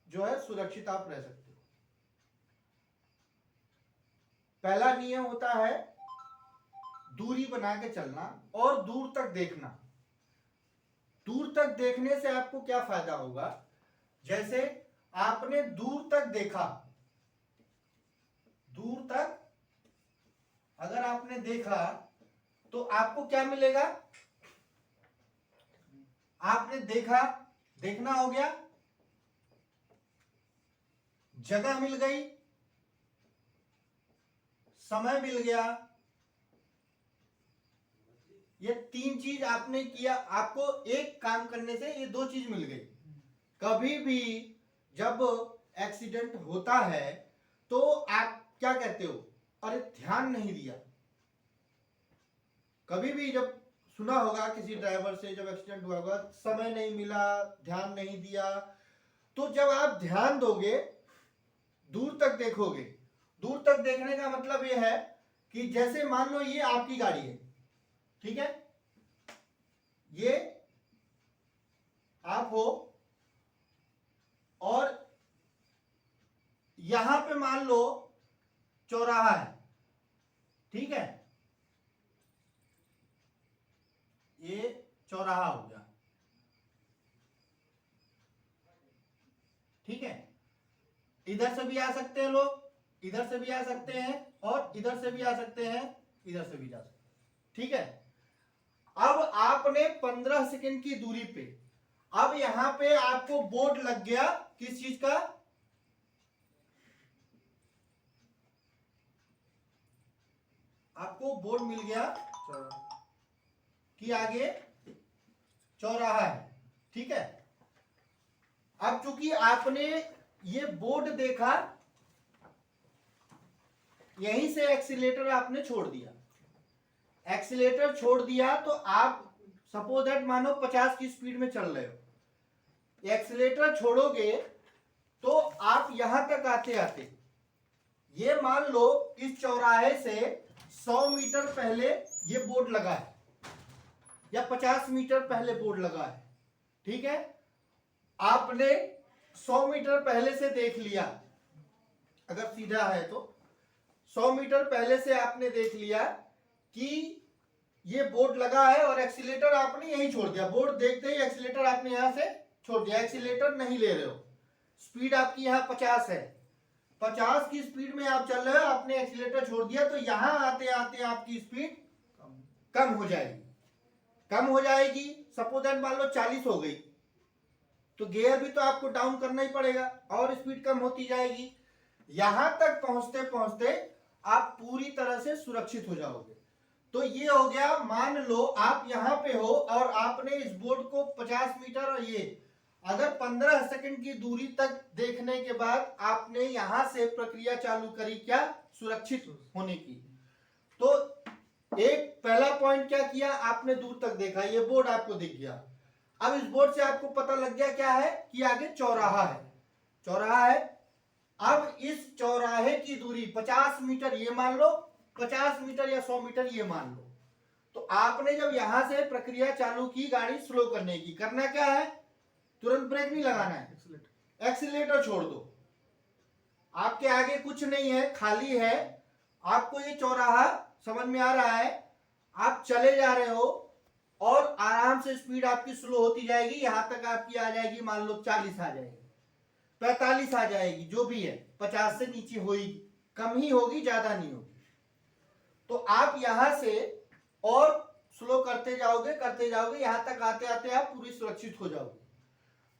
जो है सुरक्षित आप रह सकते हो। पहला नियम होता है दूरी बना के चलना और दूर तक देखना। दूर तक देखने से आपको क्या फायदा होगा, जैसे आपने दूर तक देखा, दूर तक अगर आपने देखा तो आपको क्या मिलेगा, आपने देखा, देखना हो गया, जगह मिल गई, समय मिल गया, ये तीन चीज आपने किया। आपको एक काम करने से ये दो चीज मिल गई। कभी भी जब एक्सीडेंट होता है तो आप क्या कहते हो, अरे ध्यान नहीं दिया। कभी भी जब सुना होगा किसी ड्राइवर से, जब एक्सीडेंट हुआ होगा, समय नहीं मिला, ध्यान नहीं दिया। तो जब आप ध्यान दोगे, दूर तक देखोगे, दूर तक देखने का मतलब यह है कि जैसे मान लो ये आपकी गाड़ी है, ठीक है, ये आप हो और यहां पे मान लो चौराहा है, ठीक है, ये चौराहा हो गया, ठीक है। इधर से भी आ सकते हैं लोग, इधर से भी आ सकते हैं और इधर से भी आ सकते हैं, इधर से भी जा सकते हैं, ठीक है। अब आपने 15 सेकंड की दूरी पे, अब यहां पे आपको बोर्ड लग गया किस चीज का, आपको बोर्ड मिल गया कि आगे चौराहा है, ठीक है। अब चूंकि आपने ये बोर्ड देखा, यहीं से एक्सीलेटर आपने छोड़ दिया, एक्सीलेटर छोड़ दिया तो आप सपोज दैट मानो 50 की स्पीड में चल रहे हो, एक्सीलेटर छोड़ोगे तो आप यहां तक आते आते, ये मान लो इस चौराहे से 100 मीटर पहले ये बोर्ड लगा है या 50 मीटर पहले बोर्ड लगा है, ठीक है। आपने 100 मीटर पहले से देख लिया, अगर सीधा है तो 100 मीटर पहले से आपने देख लिया कि ये बोर्ड लगा है और एक्सीलेटर आपने यहीं छोड़ दिया। बोर्ड देखते ही एक्सीलेटर आपने यहां से छोड़ दिया, एक्सीलेटर नहीं ले रहे हो, स्पीड आपकी यहां 50 है, 50 की स्पीड में आप चल रहे हो, आपने एक्सीलेटर छोड़ दिया तो यहां आते आते आपकी स्पीड कम हो जाएगी, कम हो जाएगी। सपोज दैट मान लो 40 हो गई तो गियर भी तो आपको डाउन करना ही पड़ेगा और स्पीड कम होती जाएगी। यहां तक पहुंचते पहुंचते आप पूरी तरह से सुरक्षित हो जाओगे। तो ये हो गया, मान लो आप यहां पे हो और आपने इस बोर्ड को 50 मीटर और ये अगर 15 सेकंड की दूरी तक देखने के बाद आपने यहां से प्रक्रिया चालू करी, क्या, सुरक्षित होने की। तो एक पहला पॉइंट क्या किया, आपने दूर तक देखा, ये बोर्ड आपको दिख गया। अब इस बोर्ड से आपको पता लग गया क्या है कि आगे चौराहा है, चौराहा है। अब इस चौराहे की दूरी 50 मीटर ये मान लो, 50 मीटर या 100 मीटर ये मान लो। तो आपने जब यहां से प्रक्रिया चालू की गाड़ी स्लो करने की, करना क्या है, तुरंत ब्रेक नहीं लगाना है, एक्सीलेटर छोड़ दो। आपके आगे कुछ नहीं है, खाली है, आपको ये चौराहा समझ में आ रहा है, आप चले जा रहे हो और आराम से स्पीड आपकी स्लो होती जाएगी, यहां तक आपकी आ जाएगी, मान लो 40 आ जाएगी, 45 आ जाएगी, जो भी है 50 से नीचे होगी, कम ही होगी, ज्यादा नहीं होगी। तो आप यहां से और स्लो करते जाओगे, यहां तक आते आते आप पूरी सुरक्षित हो जाओगे।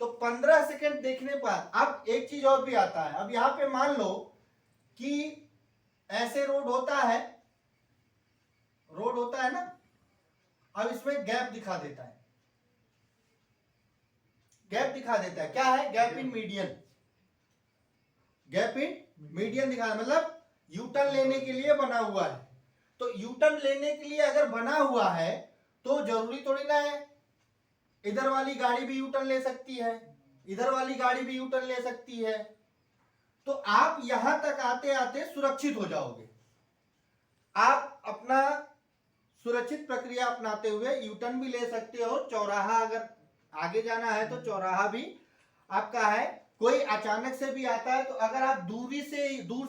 तो 15 सेकंड देखने पर अब एक चीज और भी आता है। अब यहां पे मान लो कि ऐसे रोड होता है, रोड होता है ना, अब इसमें गैप दिखा देता है, गैप दिखा देता है, क्या है, gap in median, gap in median दिखा, मतलब यूटर्न लेने के लिए बना हुआ है। तो यूटर्न लेने के लिए अगर बना हुआ है तो जरूरी थोड़ी ना है इधर वाली गाड़ी भी यूटर्न ले सकती है, इधर वाली गाड़ी भी यूटर्न ले सकती है। तो आप यहां तक आते आते सुरक्षित हो जाओगे। आप अपना सुरक्षित प्रक्रिया अपनाते हुए यूटर्न भी ले सकते हो, चौराहा अगर आगे जाना है तो चौराहा भी आपका है, कोई अचानक से भी आता है तो अगर आप दूर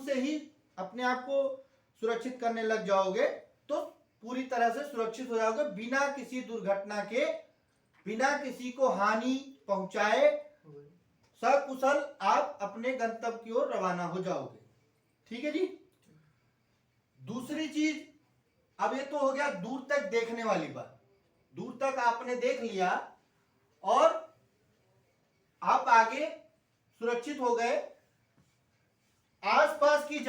से ही अपने आप को सुरक्षित करने लग जाओगे तो पूरी तरह से सुरक्षित हो जाओगे, बिना किसी दुर्घटना के, बिना किसी को हानि पहुंचाए सकुशल आप अपने गंतव्य की ओर रवाना हो जाओगे। ठीक है जी। दूसरी चीज, अब ये तो हो गया दूर तक देखने वाली बात। दूर तक आपने देख लिया और आप आगे सुरक्षित हो गए। आसपास की